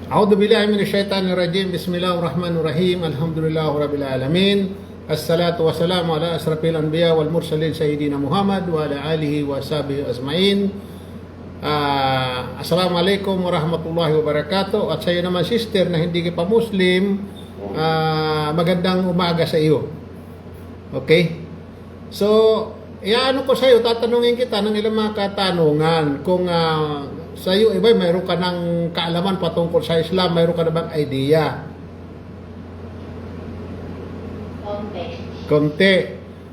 A'udzu billahi minasyaitonir rajim. Bismillahirrahmanirrahim. Alhamdulillahirabbil alamin. Assalatu wassalamu ala asrafil anbiya wal mursalin sayyidina Muhammad wa ala alihi wa sahbihi ajmain. Assalamualaikum warahmatullahi wabarakatuh. At sa iyo naman sister na hindi ka pa Muslim, magandang umaga sa iyo. Okay? So, iaano ko sa iyo, tatanungin kita ng ilang mga katanungan. Kung sa iyo, iba, mayroon ka ng kaalaman patungkol sa Islam, mayroon ka na bang idea? Konti.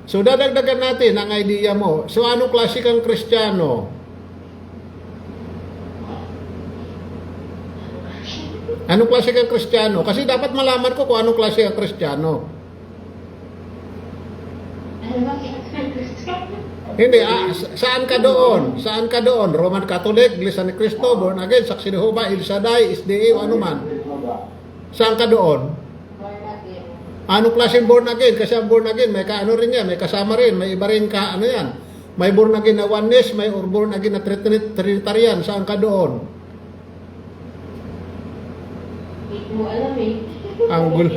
So, dadagdagan natin ang idea mo. So, anong klase kang Kristiyano? Anong klase kang Kristiyano? Kasi dapat malaman ko kung anong klase kang Kristiyano. Hindi, saan ka doon? Saan ka doon? Roman Catholic, Iglesia ni Cristo, Born Again, Saksi de Jehovah, El Shaddai, SDA, o ano man? Saan ka doon? Anong klaseng born again? Kasi ang born again, may kaano rin yan, may kasama rin, may iba rin ka, ano yan? May born again na oneness, may born again na Trinitarian. Saan ka doon? Hindi mo alam eh. Ang gulo.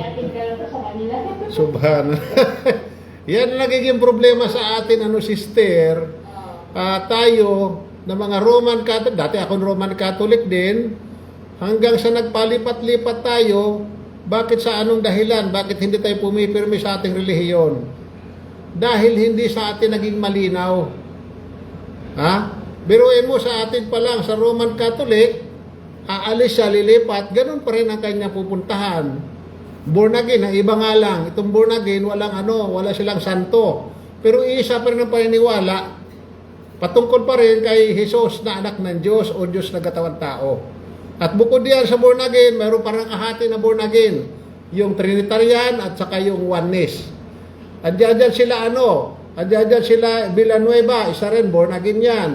Subhanallah. Yan ang nagiging problema sa atin, sister. Tayo, na mga Roman Catholic, dati ako Roman Catholic din, hanggang sa nagpalipat-lipat tayo, bakit sa anong dahilan? Bakit hindi tayo pumipirmi sa ating relihiyon? Dahil hindi sa atin naging malinaw. Biruin mo sa atin pa lang, sa Roman Catholic, aalis siya, lilipat, ganun pa rin ang kanya pupuntahan. Born again, ang iba nga lang, itong born again, wala silang santo. Pero isa pa rin ang paniniwala, patungkol pa rin kay Jesus na anak ng Diyos o Diyos na katawang tao. At bukod diyan sa born again, mayroon parang kahati na born again, yung Trinitarian at saka yung oneness. Andiyan sila Villanueva, isa rin born again yan.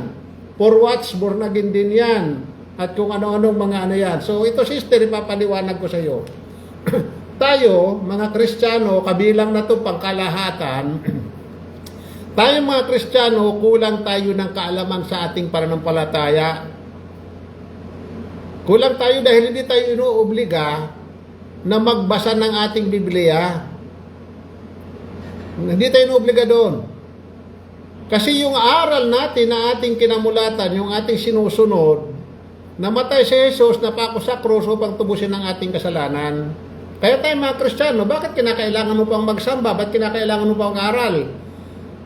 For Watts, born again din yan. At kung ano-anong mga ano yan. So ito sister, ipapaliwanag ko sa iyo. Tayo, mga Kristiyano, kabilang na ito pangkalahatan, tayo mga Kristiyano, kulang tayo ng kaalaman sa ating pananampalataya. Kulang tayo dahil hindi tayo inuobliga na magbasa ng ating Biblia. Hindi tayo inuobliga doon. Kasi yung aral natin na ating kinamulatan, yung ating sinusunod, namatay si Jesus, napako sa krus upang tubusin ang ating kasalanan. Kaya tayo mga Kristiyano, bakit kinakailangan mo pang magsamba? Bakit kinakailangan mo pang aral?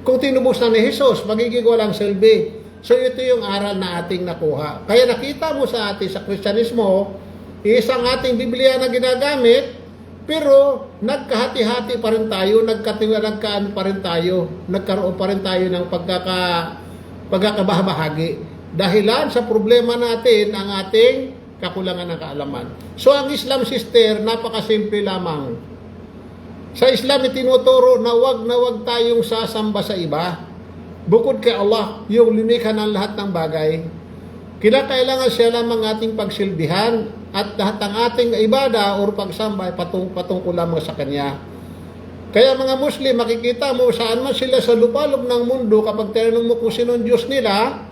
Kung tinubos na ni Jesus, magiging walang silbi. So ito yung aral na ating nakuha. Kaya nakita mo sa atin sa Kristyanismo, isang ating Biblia na ginagamit, pero nagkahati-hati pa rin tayo, nagkaan pa rin tayo, nagkaroon pa rin tayo ng pagkakabahagi. Dahilan sa problema natin ang ating kakulangan ng kaalaman. So ang Islam sister, napakasimple lamang. Sa Islam itinuturo na wag tayong sasamba sa iba. Bukod kay Allah, yung lumikha ng lahat ng bagay. Kinakailangan siya lamang ating pagsilbihan at lahat ng ating ibada o pagsamba ay patungkol lamang sa Kanya. Kaya mga Muslim, makikita mo saan man sila sa lupalop ng mundo, kapag tinanong mo kung sino ang Diyos nila,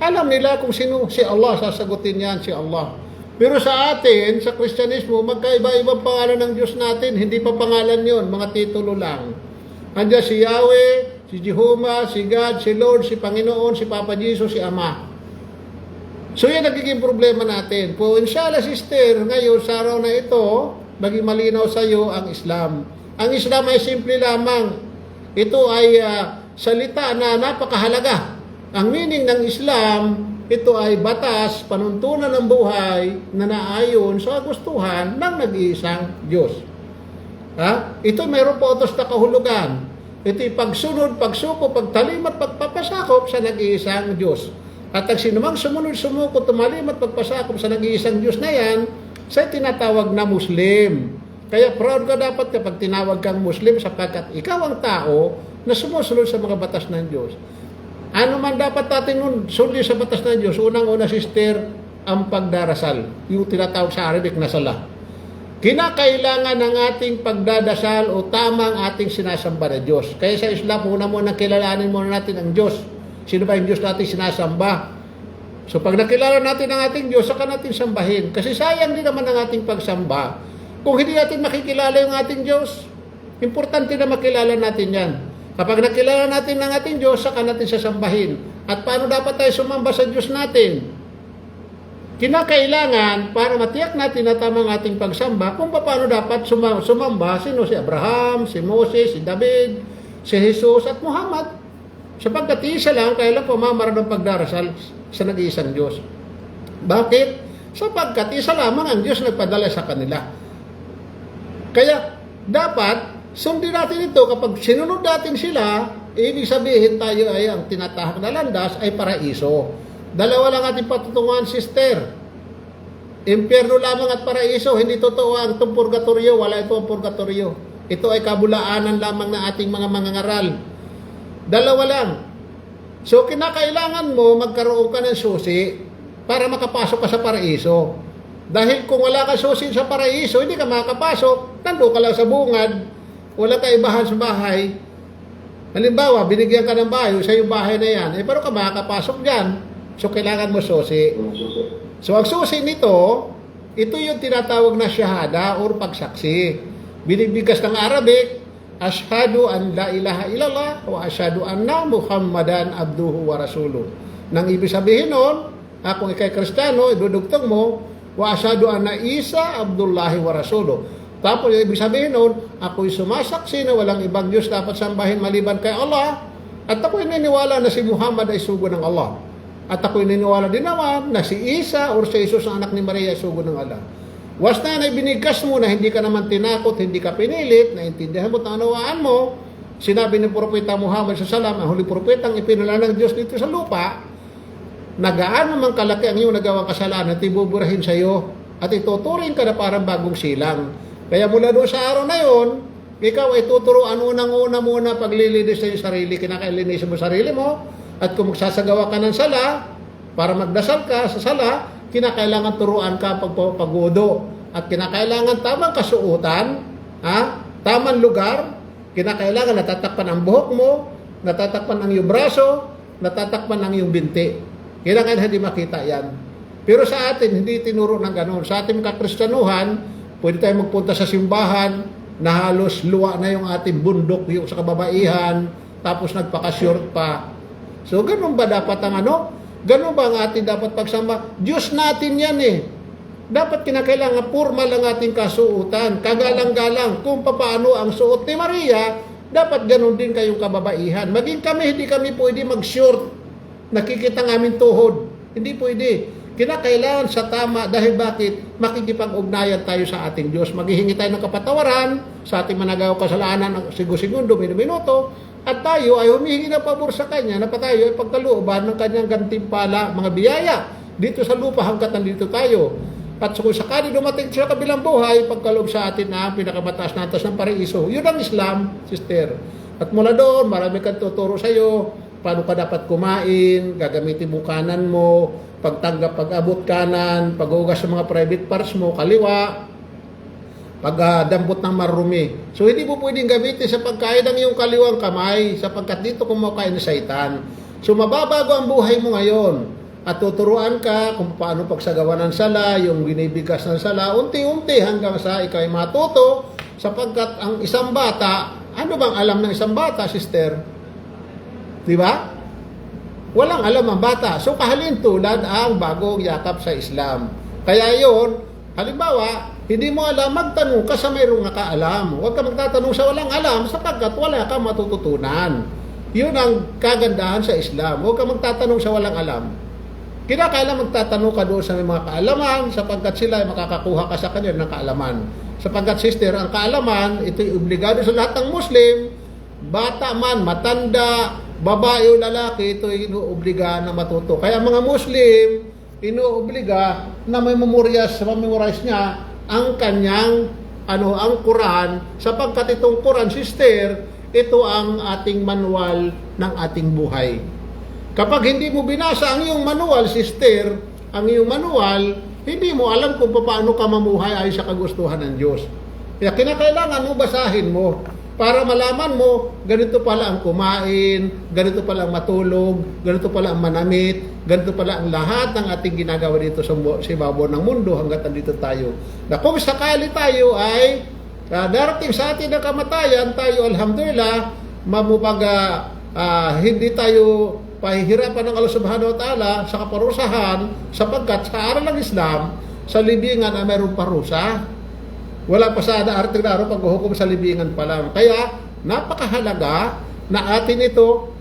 alam nila kung sino si Allah, sasagutin yan si Allah. Pero sa atin, sa Kristyanismo, magkaiba-ibang pangalan ng Diyos natin. Hindi pa pangalan yon, mga titulo lang. Andiyan si Yahweh, si Jehovah, si God, si Lord, si Panginoon, si Papa Jesus, si Ama. So yan nagiging problema natin. Po, inshallah sister, ngayon sa araw na ito, maging malinaw sa iyo ang Islam. Ang Islam ay simple lamang. Ito ay salita na napakahalaga. Ang meaning ng Islam, ito ay batas, panuntunan ng buhay na naayon sa gustuhan ng nag-iisang Diyos. Ito mayroon pa utos na kahulugan. Ito'y pagsunod, pagsuko, pagtalim at pagpapasakop sa nag-iisang Diyos. At ang sinumang sumunod, sumuko, tumalim at pagpasakop sa nag-iisang Diyos na yan, sa tinatawag na Muslim. Kaya proud ka dapat kapag tinawag kang Muslim sapagkat ikaw ang tao na sumusunod sa mga batas ng Diyos. Ano man dapat natin nun, sundin sa batas ng Diyos, unang-una sister, ang pagdarasal. Yung tinatawag sa Arabic na sala. Kinakailangan ng ating pagdadasal o tamang ating sinasamba ng Diyos. Kaya sa Islam, una kilalanin muna natin ang Diyos. Sino ba yung Diyos natin sinasamba? So pag nakilala natin ang ating Diyos, saka natin sambahin. Kasi sayang din naman ang ating pagsamba kung hindi natin makikilala yung ating Diyos. Importante na makilala natin yan. Kapag nakilala natin ang ating Diyos, saka natin sasambahin. At paano dapat tayo sumamba sa Diyos natin? Kinakailangan para matiyak natin na tamang ating pagsamba kung paano dapat sumamba si Abraham, si Moses, si David, si Jesus at Muhammad. Sapagkat isa lang, kailan pamamaraan ng pagdarasal sa nag-iisang Diyos. Bakit? Sapagkat isa lamang ang Diyos nagpadala sa kanila. Kaya dapat sundin natin ito. Kapag sinunod natin sila, ibig sabihin tayo ay ang tinatahak na landas ay paraiso. Dalawa lang ating patutunguhan, sister. Impyerno lamang at paraiso. Hindi totoo ang itong purgatorio. Wala ito ang purgatorio. Ito ay kabulaanan lamang na ating mga mangangaral. Dalawa lang. So, kinakailangan mo magkaroon ka ng susi para makapasok ka sa paraiso. Dahil kung wala ka susi sa paraiso, hindi ka makakapasok. Nandun ka lang sa bungad. Wala ka ibahan sa bahay. Halimbawa, binigyan ka ng bahay, sa iyong bahay na yan, pero ka makakapasok dyan. So, kailangan mo susi. So, ang susi nito, ito yung tinatawag na shahada or pagsaksi. Binibigkas ng Arabic, Ashhadu an la ilaha illallah wa ashhadu anna Muhammadan abduhu wa rasuluh. Nang ibig sabihin nun, kung ikay Kristiyano, idudugtong mo, wa ashhadu anna Isa abdullahi wa rasuluh. Tapos ibig sabihin nun, ako'y sumasaksi na walang ibang Diyos dapat sambahin maliban kay Allah, at ako'y niniwala na si Muhammad ay sugo ng Allah. At ako'y niniwala din naman na si Isa or si Jesus ang anak ni Maria ay sugo ng Allah. Was na binigkas mo na hindi ka naman tinakot, hindi ka pinilit, naintindihan mo, tanawaan mo, sinabi ni Propeta Muhammad sa salam, ang huling propetang ipinala ng Diyos dito sa lupa, nagaan naman kalaki ang iyong nagawang kasalanan at ibuburahin sa iyo at ituturing ka na parang bagong silang. Kaya mula doon sa araw na yon, ikaw ay tuturuan unang-una muna paglilinis sa iyong sarili, kinakailinis mo sarili mo, at kung magsasagawa ka ng sala, para magdasal ka sa sala, kinakailangan turuan ka pagpapagudo at kinakailangan tamang kasuotan, tamang lugar, kinakailangan natatakpan ang buhok mo, natatakpan ang iyong braso, natatakpan ang iyong binti. Kailangan hindi makita yan. Pero sa atin, hindi tinuro ng ganoon. Sa ating kakristyanuhan, pwede tayo magpunta sa simbahan na halos luwa na yung ating bundok yung sa kababaihan, tapos nagpaka-short pa. So, ganun ba dapat ang ano? Ganun ba ang ating dapat pagsamba? Diyos natin yan eh. Dapat kinakailangan purma lang ating kasuotan, kagalang-galang. Kung paano ang suot ni Maria, dapat ganun din kayong kababaihan. Maging kami, hindi kami pwede mag-short. Nakikita ng aming tuhod. Hindi pwede. Kinakailangan sa tama dahil bakit? Makikipag-ugnayan tayo sa ating Diyos. Maghihingi tayo ng kapatawaran sa ating managaw kasalanan ng segundo, minuto, at tayo ay humihingi ng pabor sa Kanya na tayo ay pagkalooban ng Kanyang gantimpala, mga biyaya dito sa lupa hanggat nandito tayo. At kung sakali dumating sa kabilang buhay, pagkaloob sa atin na pinakamataas na antas ng paraiso. Yun ang Islam, sister. At mula doon, marami kang tuturo sa iyo, paano ka dapat kumain, gagamitin mo kanan mo, pagtanggap, pag-abot kanan, paghugas sa mga private parts mo, kaliwa, pagdampot ng marumi. So, hindi mo pwedeng gamitin sa pagkain ng iyong kaliwang kamay sapagkat dito kumakain ng saitan. So, mababago ang buhay mo ngayon at tuturuan ka kung paano pagsagawa ng sala, yung binibigkas ng sala, unti-unti hanggang sa ikaw ay matuto sapagkat ang isang bata, ano bang alam ng isang bata, sister? Di ba? Walang alam ang bata. So, kahalintulad ang bagong yakap sa Islam. Kaya yon, halimbawa, hindi mo alam, magtanong ka sa mayroong nakaalam. Huwag ka magtatanong sa walang alam sapagkat wala ka matututunan. Yun ang kagandahan sa Islam. Huwag ka magtatanong sa walang alam. Kinakailangan magtatanong ka doon sa may mga kaalaman sapagkat sila ay makakakuha ka sa kanila ng kaalaman. Sapagkat, sister, ang kaalaman, ito'y obligado sa lahat ng Muslim, bata man, matanda, babae o lalaki, ito'y inuobliga na matuto. Kaya mga Muslim, inuobliga na may memorize niya ang kanyang ang Quran sapagkat itong Quran, sister, ito ang ating manual ng ating buhay. Kapag hindi mo binasa ang iyong manual, sister, ang iyong manual, hindi mo alam kung paano ka mamuhay ayon sa kagustuhan ng Diyos. Kaya kinakailangan mo basahin mo. Para malaman mo, ganito pala ang kumain, ganito pala ang matulog, ganito pala ang manamit, ganito pala ang lahat ng ating ginagawa dito sa ibabaw ng mundo hanggat nandito tayo. Na kung sakali tayo ay darating sa atin ang kamatayan, tayo alhamdulillah, mamubaga hindi tayo pahihirapan ng Allah subhanahu wa ta'ala sa kaparusahan sapagkat sa aral ng Islam, sa libingan ay mayroong parusa. Wala pa sa arting na araw paghuhukom sa libingan pa lang. Kaya, napakahalaga na atin ito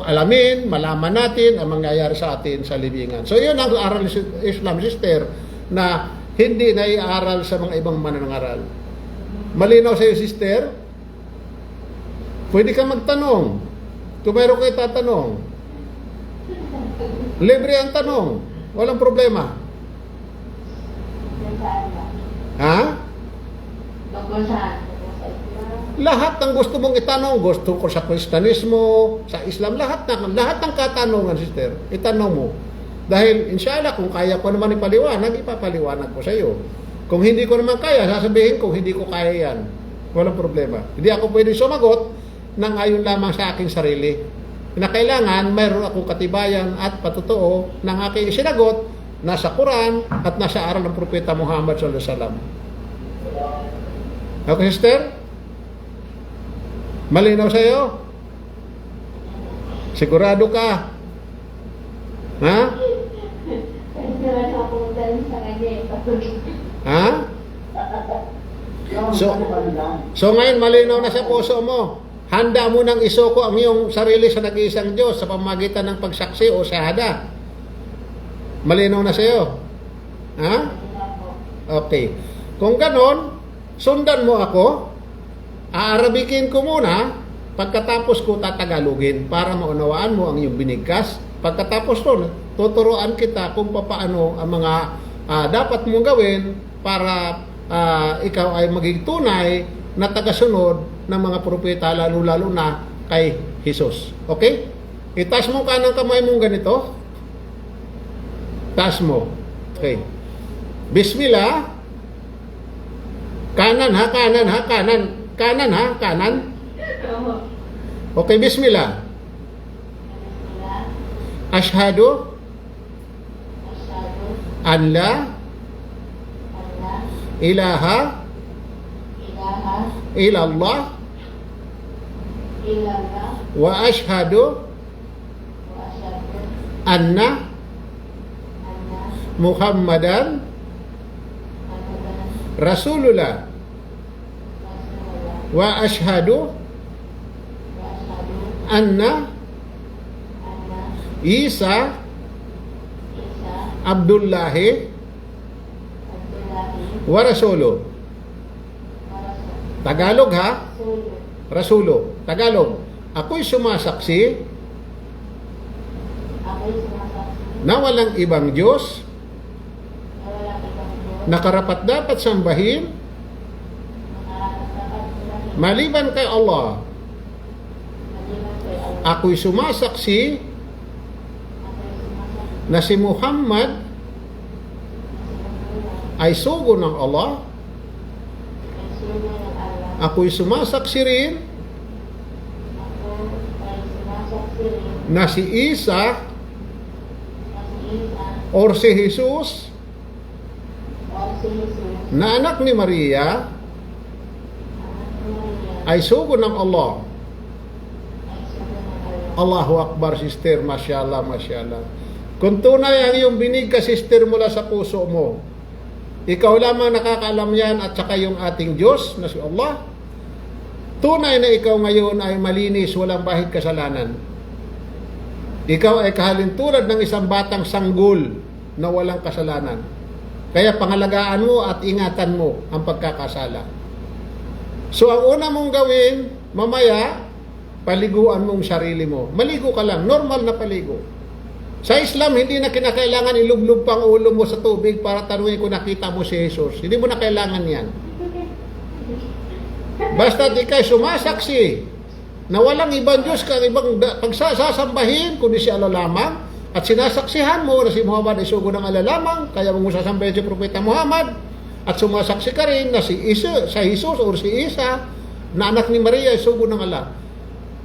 alamin, malaman natin ang mangyayari sa atin sa libingan. So, yun ang aral ng Islam, sister, na hindi naiaral sa mga ibang manangaral. Malinaw sa iyo, sister? Pwede ka magtanong. Kung mayroon kayo tatanong. Libre ang tanong. Walang problema. Ha? Tungkol saan? Lahat ng gusto mong itanong, gusto ko sa Kristyanismo, sa Islam, lahat ng katanungan, sister, itanong mo. Dahil, inshallah, kung kaya ko naman ipaliwanag, ipapaliwanag ko sa iyo. Kung hindi ko naman kaya, sasabihin kung hindi ko kaya yan. Walang problema. Hindi ako pwede sumagot nang ayon lamang sa aking sarili. Na kailangan, mayroon akong katibayan at patotoo ng aking sinagot nasa Quran at nasa aral ng Propeta Muhammad sallallahu alaihi wasallam. Okay, sister? Malinaw sa iyo? Sigurado ka? Ha? Ha? So ngayon malinaw na sa puso mo. Handa mo nang isoko ang iyong sarili sa nag-iisang Diyos sa pamamagitan ng pagsaksi o shahada. Malinaw na sa iyo? Ha? Okay. Kung ganon, sundan mo ako. Aarabikin ko muna. Pagkatapos ko tatagalogin para maunawaan mo ang iyong binigkas. Pagkatapos nun, tuturuan kita kung paano ang mga dapat mong gawin para ikaw ay maging tunay na tagasunod ng mga propeta, lalo-lalo na kay Jesus. Okay? Itaas mo kanang kamay mong ganito. Taas mo. Okay. Bismillah. Kanan ha, kanan ha, kanan. Kanan ha, kanan. Okay, bismillah. Ashhadu an la ilaha illallah wa ashhadu anna Muhammadan Rasulullah wa ashhadu anna Isa Abdullahi wa Rasuluh. Tagalog ha? Rasulo. Tagalog. Ako'y sumasaksi na walang ibang Diyos na karapat dapat sambahin maliban kay Allah. Ako'y sumasaksi na si Muhammad ay sugo ng Allah. Ako'y sumasaksi rin na si Isa or si Jesus na anak ni Maria ay sugo ng Allah. Allahu Akbar, sister. Masyaallah, masyaallah. Kung tunay ang iyong binigkas, sister, mula sa puso mo, ikaw lamang nakakaalam yan at saka yung ating Diyos na si Allah, tunay na ikaw ngayon ay malinis, walang bahid kasalanan. Ikaw ay kahalintulad ng isang batang sanggol na walang kasalanan. Kaya pangalagaan mo at ingatan mo ang pagkakasala. So ang una mong gawin, mamaya, paliguan mong sarili mo. Maligo ka lang, normal na paligo. Sa Islam, hindi na kinakailangan ilublog pang ulo mo sa tubig para tanungin kung nakita mo si Jesus. Hindi mo na kailangan yan. Basta ikay sumasaksi na walang ibang Diyos kang ibang pagsasambahin kundi si Allah lamang, at sinasaksihan mo na si Muhammad ay sugo ng Allah lamang, kaya mo sasambahin si Propeta Muhammad, at sumasaksi ka rin na si Isa, sa Jesus o si Isa na anak ni Maria ay sugo ng Allah.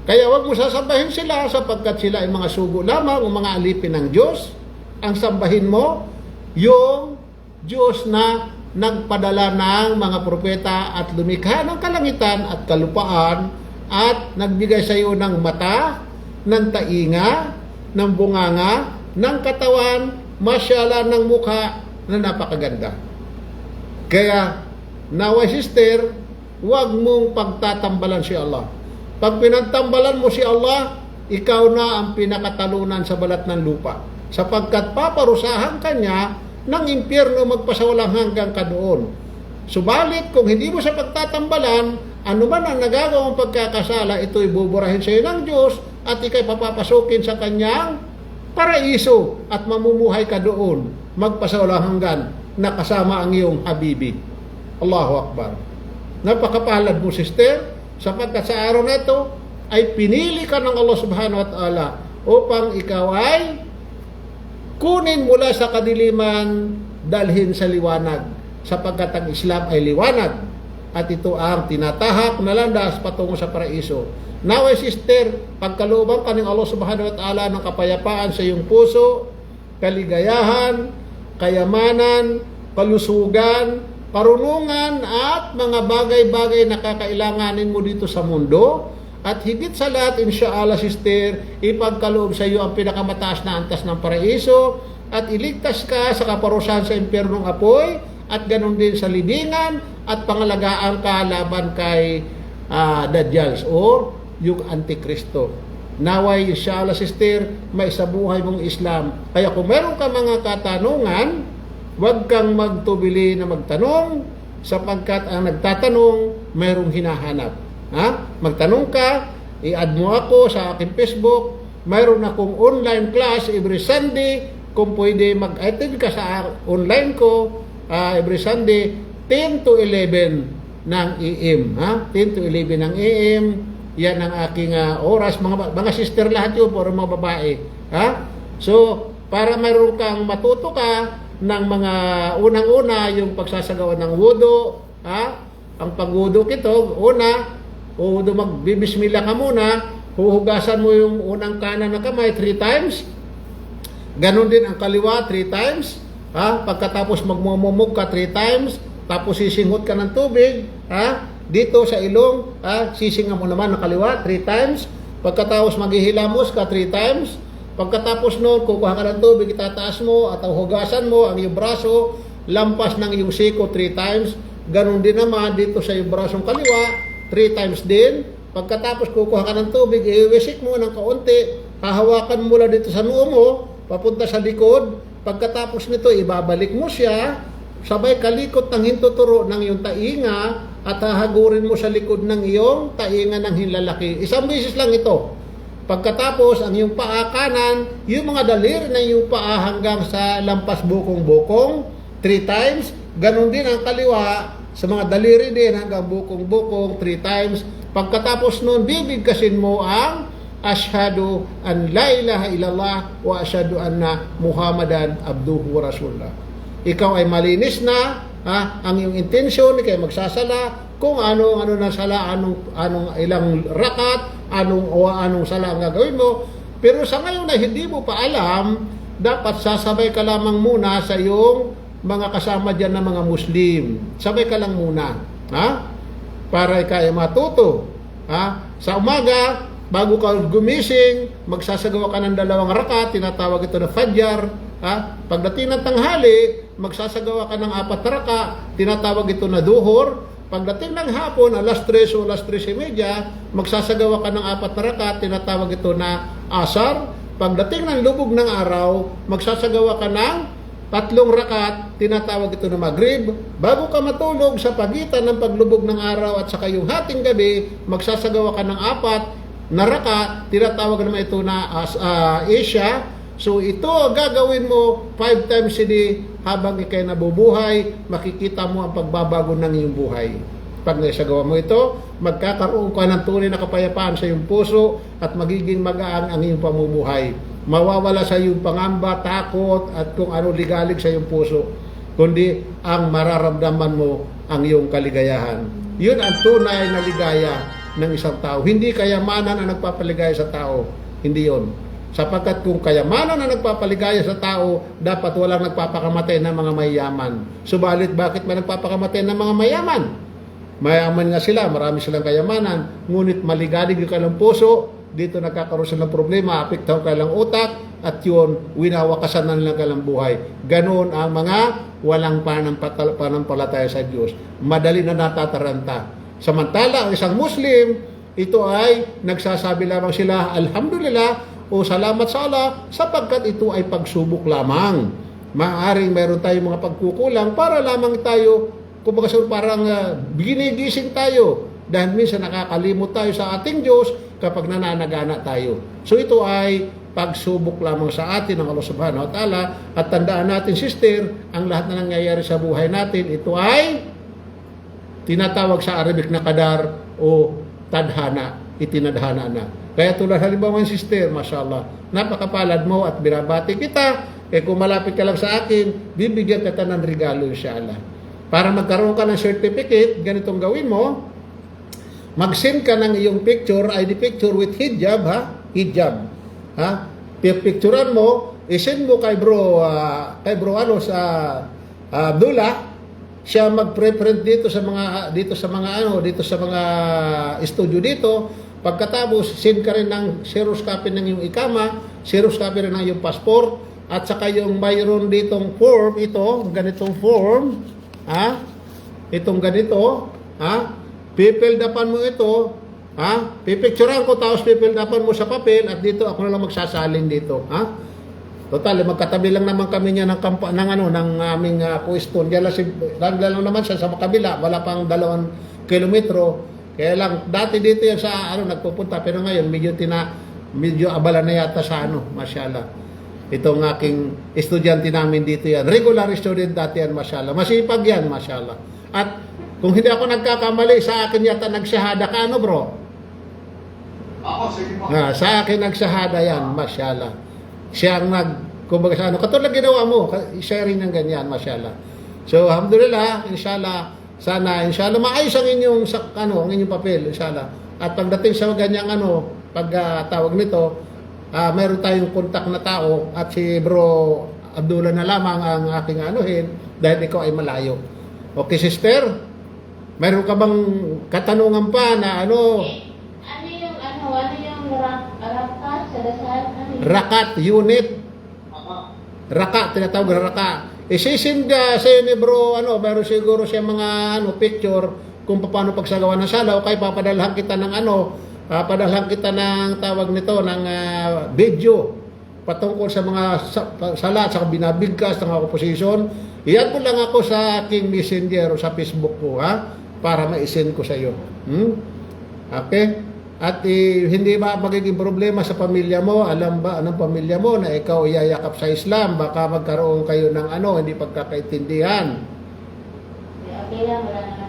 Kaya wag mo sasambahin sila sapagkat sila ay mga sugo lamang o mga alipin ng Diyos. Ang sambahin mo, yung Diyos na nagpadala ng mga propeta at lumikha ng kalangitan at kalupaan at nagbigay sa iyo ng mata, ng tainga, ng bunganga, ng katawan, masyala ng mukha na napakaganda. Kaya, naway sister, huwag mong pagtatambalan si Allah. Pag pinagtambalan mo si Allah, ikaw na ang pinakatalunan sa balat ng lupa. Sapagkat paparusahan ka niya ng impyerno magpasawalang hanggang ka doon. Subalit, kung hindi mo sa pagtatambalan, ano man ang nagagawang pagkakasala, ito'y buburahin sa iyo ng Diyos at ikay papapasukin sa kanyang paraiso at mamumuhay ka doon magpasawalang hanggan na kasama ang iyong habibi. Allahu Akbar. Napakapalad mo, sister, sapagkat sa araw na ito ay pinili ka ng Allah subhanahu wa ta'ala upang ikaw ay kunin mula sa kadiliman dalhin sa liwanag, sapagkat ang Islam ay liwanag at ito ang tinatahak na landas patungo sa paraiso. Naway sister, pagkalooban ka ng Allah subhanahu wa ta'ala ng kapayapaan sa iyong puso, kaligayahan, kayamanan, kalusugan, karunungan at mga bagay-bagay na kakailanganin mo dito sa mundo. At higit sa lahat, insyaallah sister, ipagkaloob sa iyo ang pinakamataas na antas ng paraiso at iligtas ka sa kaparusahan sa impyernong apoy at ganun din sa libingan at pangalagaan ka laban kay Dajjal o yung Antikristo. Naway, insyaallah sister, may sa buhay mong Islam. Kaya kung meron ka mga katanungan, huwag kang magtubili na magtanong sapagkat ang nagtatanong mayroong hinahanap. Magtanong ka, i-add mo ako sa aking Facebook. Mayroon akong online class every Sunday. Kung pwede mag-attend ka sa online ko every Sunday 10 to 11 ng AM. 10 to 11 ng AM. Yan ang aking oras. Mga sister lahat yun, puro mga babae. So, para mayroon kang matuto ka ng mga unang-una, yung pagsasagawa ng wudu. Ang pagwudu kito, magbibismillah ka muna, huhugasan mo yung unang kanan na kamay 3 times. Ganon din ang kaliwa 3 times. Pagkatapos magmumumog ka 3 times, tapos sisinghot ka ng tubig, dito sa ilong, sisinga mo naman ng kaliwa 3 times. Pagkatapos maghihilamos ka 3 times. Pagkatapos noon, kukuha ka ng tubig, itataas mo at hugasan mo ang iyong braso, lampas ng iyong siko 3 times. Ganon din naman dito sa iyong brasong kaliwa 3 times din. Pagkatapos kukuha ka ng tubig, iwisik mo ng kaunti, hahawakan mo mula dito sa noo mo, papunta sa likod. Pagkatapos nito, ibabalik mo siya, sabay kalikot ng hintuturo ng iyong tainga at hahagurin mo sa likod ng iyong tainga ng hinlalaki. Isang beses lang ito. Pagkatapos, ang iyong paa kanan, yung mga daliri ng iyong paa hanggang sa lampas bukong-bukong 3 times. Ganon din ang kaliwa, sa mga daliri din hanggang bukong-bukong 3 times. Pagkatapos noon, bibigkasin mo ang Ashhadu an la ilaha illallah wa ashhadu anna Muhammadan abduhu wa rasulullah. Ikaw ay malinis na, ang iyong intensyon, ikay magsasala, kung anong na sala, anong ilang rakat, anong sala ang gagawin mo. Pero sa ngayon na hindi mo pa alam, dapat sasabay ka lamang muna sa iyong mga kasama dyan na mga Muslim. Sabay ka lang muna. Para ikay matuto. Sa umaga, bago ka gumising, magsasagawa ka ng 2 rakat, tinatawag ito na Fajr. Pagdating ng tanghali, magsasagawa ka ng 4 raka, tinatawag ito na Duhur. Pagdating ng hapon, alas 3 o alas 3:30, magsasagawa ka ng 4 raka, tinatawag ito na Asar. Pagdating ng lubog ng araw, magsasagawa ka ng 3 rakat, tinatawag ito na Maghrib. Bago ka matulog, sa pagitan ng paglubog ng araw at saka yung hating gabi, magsasagawa ka ng 4 na raka, tinatawag naman ito na Isha. So ito gagawin mo 5 times a day habang ikay nabubuhay, makikita mo ang pagbabago ng iyong buhay. Pag naisagawa mo ito, magkakaroon ka ng tunay na kapayapaan sa iyong puso at magiging magaan ang iyong pamumuhay. Mawawala sa iyong pangamba, takot at kung ano ligalig sa iyong puso, kundi ang mararamdaman mo ang iyong kaligayahan. Yun ang tunay na ligaya ng isang tao. Hindi kayamanan ang nagpapaligaya sa tao. Hindi yun. Sapagkat kung kayamanan ang nagpapaligaya sa tao, dapat walang nagpapakamatay ng mga mayayaman. Subalit, bakit may nagpapakamatay ng mga mayaman? Mayaman nga sila, marami silang kayamanan, ngunit maligalig yung kanilang puso, dito nagkakaroon sila ng problema, apektahan kanilang utak, at yun, winawakasan na nilang kanilang buhay. Ganon ang mga walang panampalataya sa Diyos. Madali na natataranta. Samantala, ang isang Muslim, ito ay nagsasabi lamang sila, Alhamdulillah, o salamat sa Allah, sapagkat ito ay pagsubok lamang. Maaaring mayroon tayong mga pagkukulang para lamang tayo, kumbaga parang ginigising tayo, dahil minsan nakakalimot tayo sa ating Diyos kapag nananagana tayo. So ito ay pagsubok lamang sa atin ng Allah Subhanahu wa Ta'ala. At tandaan natin, sister, ang lahat na nangyayari sa buhay natin, ito ay tinatawag sa Arabic na kadar o tadhana, itinadhana na. Kaya tulad halimbawa, sister, mashallah, napakapalad mo at binabati kita, kung malapit ka lang sa akin, bibigyan kita ng regalo, inshallah. Para magkaroon ka ng certificate, ganitong gawin mo, mag-send ka ng iyong picture, ID picture with hijab, ha? Hijab. Ha? Picturean mo, i-send mo kay bro sa Abdullah, siya mag-preprint dito sa mga studio dito. Pagkatapos, send ka rin ng xerox copy ng iyong ikama, xerox copy rin ng iyong passport, at saka yung mayroon ditong form, ganitong form, ha? Itong ganito, ha? Pipildapan mo ito, ha? Pipicturean ko, tapos pipildapan mo sa papel, at dito ako na lang magsasalin dito, ha? Total, magkatabi lang naman kami niya ng aming pwesto. Diyan lang naman siya sa kabila, wala pang 2 kilometro. Kaya lang, dati dito yan sa nagpupunta, pero ngayon medyo abala na yata sa mashallah. Itong aking estudyante namin dito yan. Regular student dati yan, mashallah. Masipag yan, mashallah. At kung hindi ako nagkakamali, sa akin yata nagsahada ka, bro? Ako, sige po. Sa akin nagsahada yan, mashallah. Siya ang kumbaga sa katulad ginawa mo, sharing ng ganyan, mashallah. So, alhamdulillah, inshallah, inshallah, maayos ang inyong, ang inyong papel, inshallah. At pagdating sa ganyang pagtawag nito, mayroon tayong kontak na tao at si Bro Abdullah na lamang ang aking dahil ikaw ay malayo. Okay, sister? Mayroon ka bang katanungan pa na Ano yung rakat sa dasal? Rakat unit. Raka, tinatawag na raka. Isisin ka sa ni bro, meron siguro siya mga picture kung paano pagsagawa ng sala o kaya papadalhan kita ng padalhan kita ng tawag nito ng video patungkol sa mga sala sa binabigkas ng opposition. Iyan po lang ako sa aking messenger o sa Facebook ko, ha, para ma-send ko sa iyo. Okay? At hindi ba magiging problema sa pamilya mo? Alam ba anong pamilya mo na ikaw iyayakap sa Islam? Baka magkaroon kayo ng hindi pagkakaintindihan. Okay lang, wala naman.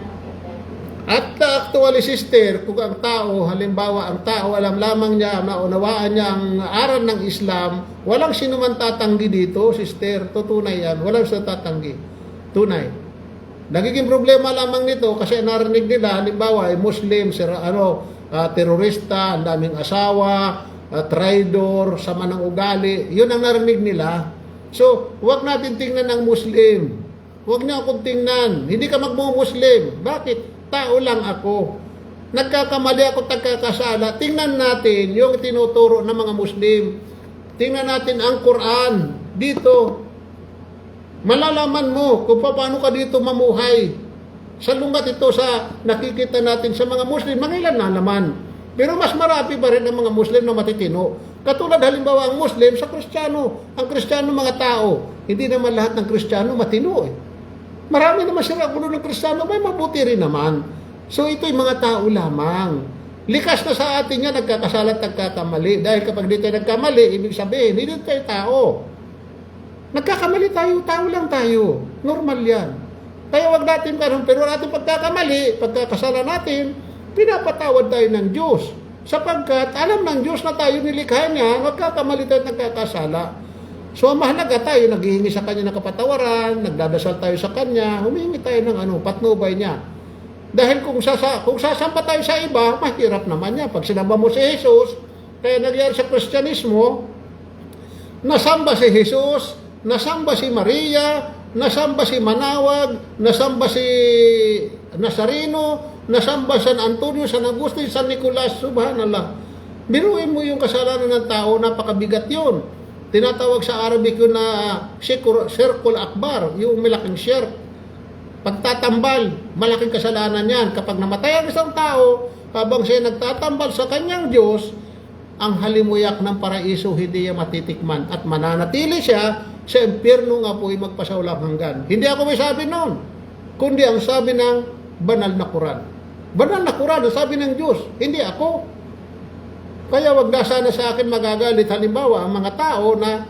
At actually, sister, kung ang tao, halimbawa, ang tao alam lamang niya, maunawaan niya ang aral ng Islam, walang sino man tatanggi dito, sister. Tutunay yan. Walang sino tatanggi. Tunay. Nagiging problema lamang nito kasi narinig nila, halimbawa, Muslim, terorista, ang daming asawa, traidor, sama ng ugali. Yun ang narinig nila. So, huwag natin tingnan ng Muslim. Huwag niyo akong tingnan. Hindi ka magmo-Muslim. Bakit? Tao lang ako. Nagkakamali ako, nagkakasala. Tingnan natin yung tinuturo ng mga Muslim. Tingnan natin ang Quran. Dito. Malalaman mo kung paano ka dito mamuhay. Salungat ito sa nakikita natin sa mga Muslim, mangilan na naman. Pero mas marami pa rin ang mga Muslim na matitino. Katulad halimbawa ang Muslim sa Kristiyano. Ang Kristiyano mga tao, hindi naman lahat ng Kristiyano matino. Marami naman sila gulo ng Kristiyano, may mabuti rin naman. So ito'y mga tao lamang. Likas na sa atin yan, nagkakasala at nagkakamali. Dahil kapag di tayo nagkamali, ibig sabihin, hindi tayo tao. Nagkakamali tayo, tao lang tayo. Normal yan. Kaya wag natin pero natin pagkakamali, pagkakasala natin, pinapatawad tayo ng Diyos. Sapagkat alam ng Diyos na tayo nilikha niya, nagkakamali tayo at nagkakasala. So mahalaga tayo, naghihingi sa Kanya ng kapatawaran, nagdadasal tayo sa Kanya, humihingi tayo ng patnubay niya. Dahil kung sasamba tayo sa iba, mahirap naman yan. Pag sinamba mo si Jesus, kaya nagyari sa Kristyanismo, nasamba si Jesus, nasamba si Maria, nasamba si Manawag, nasamba si Nazareno, nasamba San Antonio, San Agustin, San Nicolas, subhanallah. Biruin mo yung kasalanan ng tao, napakabigat yun. Tinatawag sa Arabic yun na circle akbar, yung malaking shirk. Pagtatambal, malaking kasalanan yan. Kapag namatay ang isang tao, habang siya nagtatambal sa kanyang Diyos, ang halimuyak ng paraiso hindi niya matitikman at mananatili siya sa impyerno nga po'y magpasaulang hanggan. Hindi ako may sabi noon, kundi ang sabi ng banal na Quran. Banal na Quran, ang sabi ng Diyos, hindi ako. Kaya wag na sana sa akin magagalit halimbawa ang mga tao na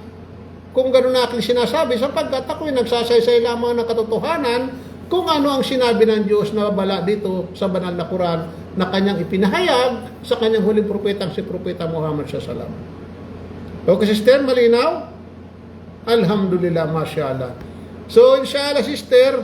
kung gano'n na aking sinasabi sapagkat ako'y nagsasaysay lamang ng katotohanan kung ano ang sinabi ng Diyos na bala dito sa banal na Quran na kanyang ipinahayag sa kanyang huling propetang si Propeta Muhammad SAW. Okay, sister, malinaw? Alhamdulillah, mashallah. So, inshallah, sister,